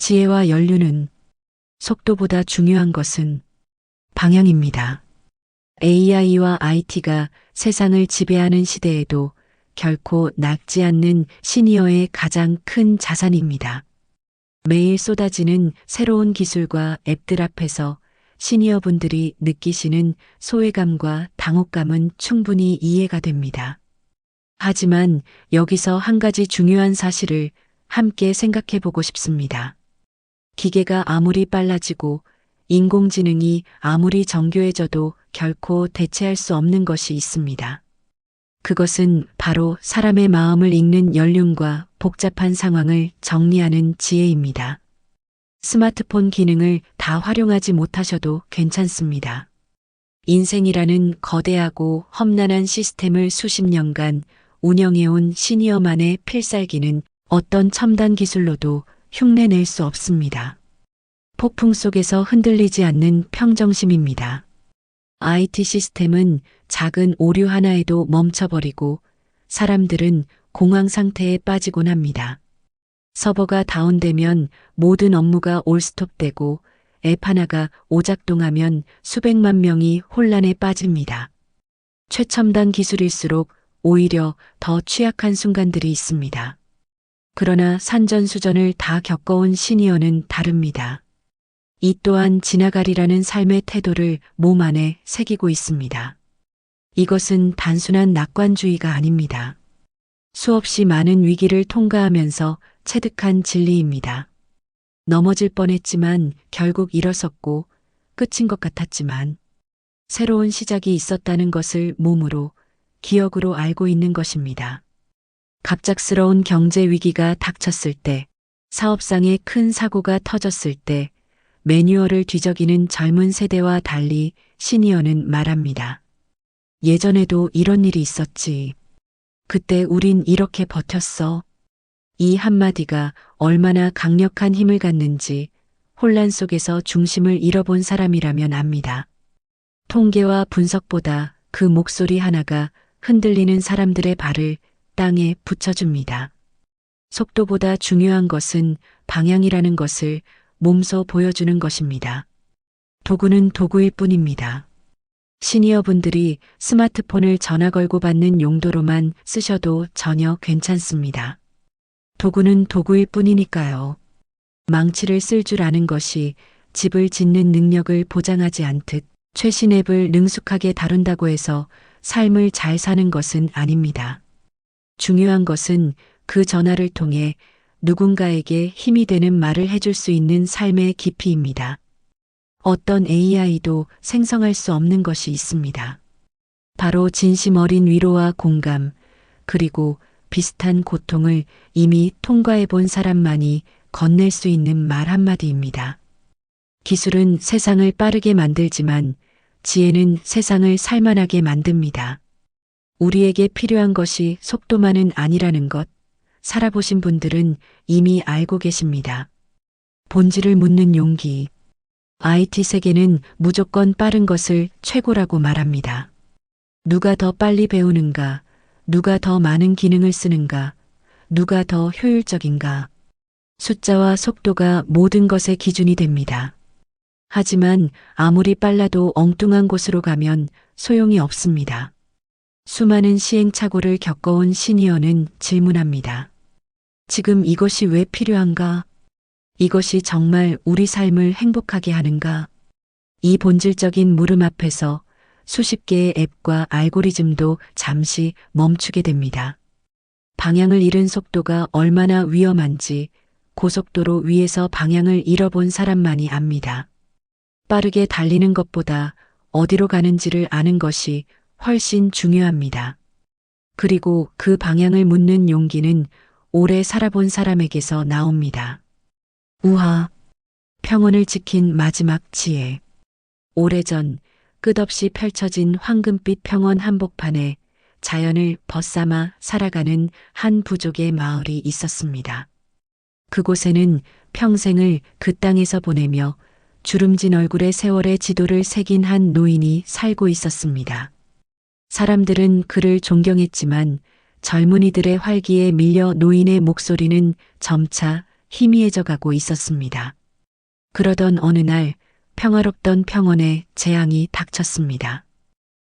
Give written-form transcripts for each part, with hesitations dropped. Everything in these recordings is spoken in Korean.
지혜와 연륜은 속도보다 중요한 것은 방향입니다. AI와 IT가 세상을 지배하는 시대에도 결코 낡지 않는 시니어의 가장 큰 자산입니다. 매일 쏟아지는 새로운 기술과 앱들 앞에서 시니어분들이 느끼시는 소외감과 당혹감은 충분히 이해가 됩니다. 하지만 여기서 한 가지 중요한 사실을 함께 생각해 보고 싶습니다. 기계가 아무리 빨라지고 인공지능이 아무리 정교해져도 결코 대체할 수 없는 것이 있습니다. 그것은 바로 사람의 마음을 읽는 연륜과 복잡한 상황을 정리하는 지혜입니다. 스마트폰 기능을 다 활용하지 못하셔도 괜찮습니다. 인생이라는 거대하고 험난한 시스템을 수십 년간 운영해온 시니어만의 필살기는 어떤 첨단 기술로도 흉내낼 수 없습니다. 폭풍 속에서 흔들리지 않는 평정심입니다. IT 시스템은 작은 오류 하나에도 멈춰버리고 사람들은 공황 상태에 빠지곤 합니다. 서버가 다운되면 모든 업무가 올스톱되고 앱 하나가 오작동하면 수백만 명이 혼란에 빠집니다. 최첨단 기술일수록 오히려 더 취약한 순간들이 있습니다. 그러나 산전수전을 다 겪어온 시니어는 다릅니다. 이 또한 지나가리라는 삶의 태도를 몸 안에 새기고 있습니다. 이것은 단순한 낙관주의가 아닙니다. 수없이 많은 위기를 통과하면서 체득한 진리입니다. 넘어질 뻔했지만 결국 일어섰고 끝인 것 같았지만 새로운 시작이 있었다는 것을 몸으로, 기억으로 알고 있는 것입니다. 갑작스러운 경제 위기가 닥쳤을 때, 사업상의 큰 사고가 터졌을 때, 매뉴얼을 뒤적이는 젊은 세대와 달리 시니어는 말합니다. 예전에도 이런 일이 있었지. 그때 우린 이렇게 버텼어. 이 한마디가 얼마나 강력한 힘을 갖는지 혼란 속에서 중심을 잃어본 사람이라면 압니다. 통계와 분석보다 그 목소리 하나가 흔들리는 사람들의 발을 땅에 붙여줍니다. 속도보다 중요한 것은 방향이라는 것을 몸소 보여주는 것입니다. 도구는 도구일 뿐입니다. 시니어분들이 스마트폰을 전화 걸고 받는 용도로만 쓰셔도 전혀 괜찮습니다. 도구는 도구일 뿐이니까요. 망치를 쓸 줄 아는 것이 집을 짓는 능력을 보장하지 않듯 최신 앱을 능숙하게 다룬다고 해서 삶을 잘 사는 것은 아닙니다. 중요한 것은 그 전화를 통해 누군가에게 힘이 되는 말을 해줄 수 있는 삶의 깊이입니다. 어떤 AI도 생성할 수 없는 것이 있습니다. 바로 진심 어린 위로와 공감, 그리고 비슷한 고통을 이미 통과해 본 사람만이 건넬 수 있는 말 한마디입니다. 기술은 세상을 빠르게 만들지만 지혜는 세상을 살만하게 만듭니다. 우리에게 필요한 것이 속도만은 아니라는 것, 살아보신 분들은 이미 알고 계십니다. 본질을 묻는 용기. IT 세계는 무조건 빠른 것을 최고라고 말합니다. 누가 더 빨리 배우는가, 누가 더 많은 기능을 쓰는가, 누가 더 효율적인가. 숫자와 속도가 모든 것의 기준이 됩니다. 하지만 아무리 빨라도 엉뚱한 곳으로 가면 소용이 없습니다. 수많은 시행착오를 겪어온 시니어는 질문합니다. 지금 이것이 왜 필요한가? 이것이 정말 우리 삶을 행복하게 하는가? 이 본질적인 물음 앞에서 수십 개의 앱과 알고리즘도 잠시 멈추게 됩니다. 방향을 잃은 속도가 얼마나 위험한지 고속도로 위에서 방향을 잃어본 사람만이 압니다. 빠르게 달리는 것보다 어디로 가는지를 아는 것이 훨씬 중요합니다. 그리고 그 방향을 묻는 용기는 오래 살아본 사람에게서 나옵니다. 우화, 평온을 지킨 마지막 지혜. 오래전 끝없이 펼쳐진 황금빛 평원 한복판에 자연을 벗삼아 살아가는 한 부족의 마을이 있었습니다. 그곳에는 평생을 그 땅에서 보내며 주름진 얼굴에 세월의 지도를 새긴 한 노인이 살고 있었습니다. 사람들은 그를 존경했지만 젊은이들의 활기에 밀려 노인의 목소리는 점차 희미해져 가고 있었습니다. 그러던 어느 날 평화롭던 평원에 재앙이 닥쳤습니다.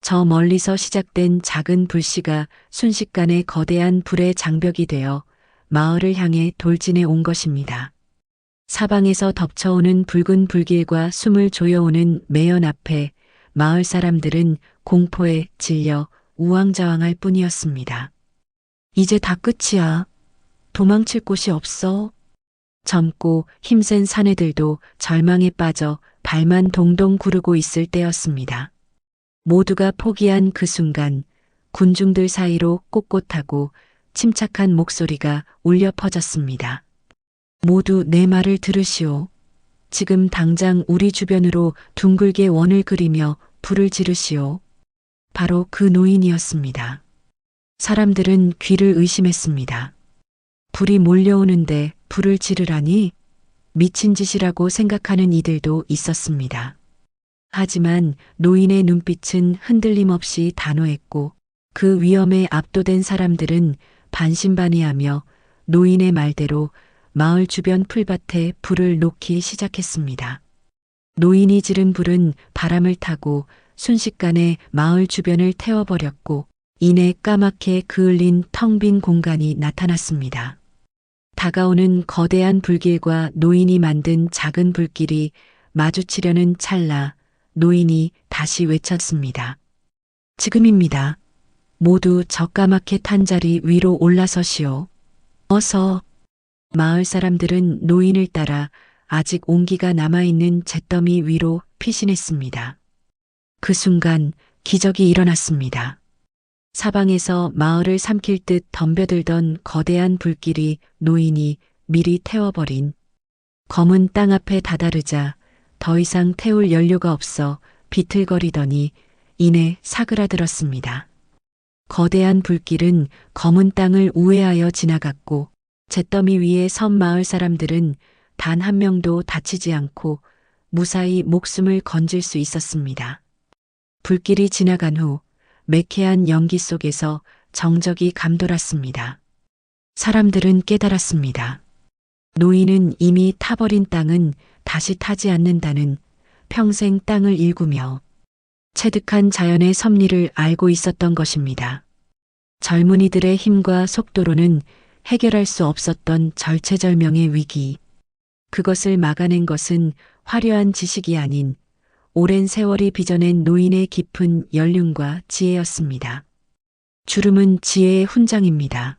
저 멀리서 시작된 작은 불씨가 순식간에 거대한 불의 장벽이 되어 마을을 향해 돌진해 온 것입니다. 사방에서 덮쳐오는 붉은 불길과 숨을 조여오는 매연 앞에 마을 사람들은 공포에 질려 우왕좌왕할 뿐이었습니다. 이제 다 끝이야. 도망칠 곳이 없어. 젊고 힘센 사내들도 절망에 빠져 발만 동동 구르고 있을 때였습니다. 모두가 포기한 그 순간 군중들 사이로 꼿꼿하고 침착한 목소리가 울려 퍼졌습니다. 모두 내 말을 들으시오. 지금 당장 우리 주변으로 둥글게 원을 그리며 불을 지르시오. 바로 그 노인이었습니다. 사람들은 귀를 의심했습니다. 불이 몰려오는데 불을 지르라니? 미친 짓이라고 생각하는 이들도 있었습니다. 하지만 노인의 눈빛은 흔들림 없이 단호했고 그 위험에 압도된 사람들은 반신반의하며 노인의 말대로 마을 주변 풀밭에 불을 놓기 시작했습니다. 노인이 지른 불은 바람을 타고 순식간에 마을 주변을 태워버렸고 이내 까맣게 그을린 텅 빈 공간이 나타났습니다. 다가오는 거대한 불길과 노인이 만든 작은 불길이 마주치려는 찰나 노인이 다시 외쳤습니다. 지금입니다. 모두 저 까맣게 탄 자리 위로 올라서시오. 어서. 마을 사람들은 노인을 따라 아직 온기가 남아있는 잿더미 위로 피신했습니다. 그 순간 기적이 일어났습니다. 사방에서 마을을 삼킬 듯 덤벼들던 거대한 불길이 노인이 미리 태워버린 검은 땅 앞에 다다르자 더 이상 태울 연료가 없어 비틀거리더니 이내 사그라들었습니다. 거대한 불길은 검은 땅을 우회하여 지나갔고 잿더미 위에 선 마을 사람들은 단 한 명도 다치지 않고 무사히 목숨을 건질 수 있었습니다. 불길이 지나간 후 매캐한 연기 속에서 정적이 감돌았습니다. 사람들은 깨달았습니다. 노인은 이미 타버린 땅은 다시 타지 않는다는 평생 땅을 일구며 체득한 자연의 섭리를 알고 있었던 것입니다. 젊은이들의 힘과 속도로는 해결할 수 없었던 절체절명의 위기. 그것을 막아낸 것은 화려한 지식이 아닌 오랜 세월이 빚어낸 노인의 깊은 연륜과 지혜였습니다. 주름은 지혜의 훈장입니다.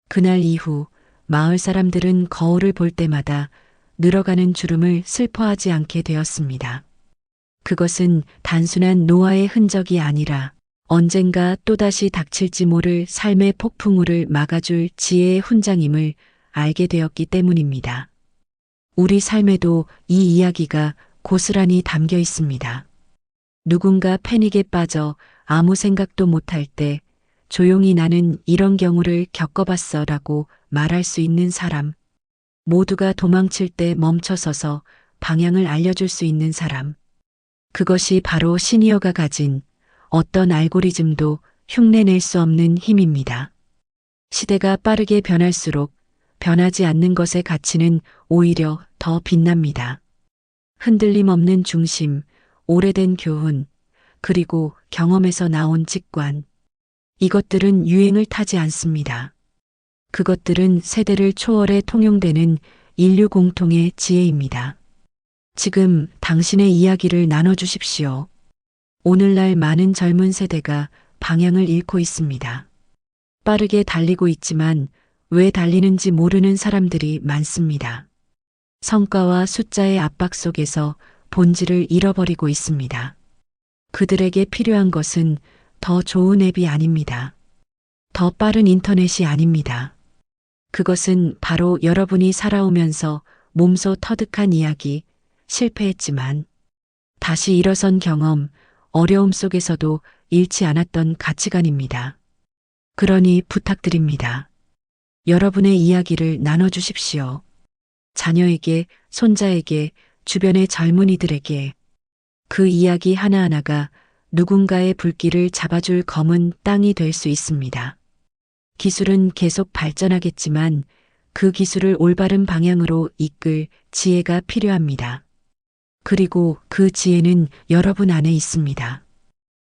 그날 이후 마을 사람들은 거울을 볼 때마다 늘어가는 주름을 슬퍼하지 않게 되었습니다. 그것은 단순한 노화의 흔적이 아니라 언젠가 또다시 닥칠지 모를 삶의 폭풍우를 막아줄 지혜의 훈장임을 알게 되었기 때문입니다. 우리 삶에도 이 이야기가 고스란히 담겨 있습니다. 누군가 패닉에 빠져 아무 생각도 못할 때 조용히 나는 이런 경우를 겪어봤어 라고 말할 수 있는 사람. 모두가 도망칠 때 멈춰서서 방향을 알려줄 수 있는 사람. 그것이 바로 시니어가 가진 어떤 알고리즘도 흉내낼 수 없는 힘입니다. 시대가 빠르게 변할수록 변하지 않는 것의 가치는 오히려 더 빛납니다. 흔들림 없는 중심, 오래된 교훈, 그리고 경험에서 나온 직관. 이것들은 유행을 타지 않습니다. 그것들은 세대를 초월해 통용되는 인류 공통의 지혜입니다. 지금 당신의 이야기를 나눠주십시오. 오늘날 많은 젊은 세대가 방향을 잃고 있습니다. 빠르게 달리고 있지만 왜 달리는지 모르는 사람들이 많습니다. 성과와 숫자의 압박 속에서 본질을 잃어버리고 있습니다. 그들에게 필요한 것은 더 좋은 앱이 아닙니다. 더 빠른 인터넷이 아닙니다. 그것은 바로 여러분이 살아오면서 몸소 터득한 이야기, 실패했지만 다시 일어선 경험, 어려움 속에서도 잃지 않았던 가치관입니다. 그러니 부탁드립니다. 여러분의 이야기를 나눠주십시오. 자녀에게, 손자에게, 주변의 젊은이들에게. 그 이야기 하나하나가 누군가의 불길을 잡아줄 검은 땅이 될 수 있습니다. 기술은 계속 발전하겠지만 그 기술을 올바른 방향으로 이끌 지혜가 필요합니다. 그리고 그 지혜는 여러분 안에 있습니다.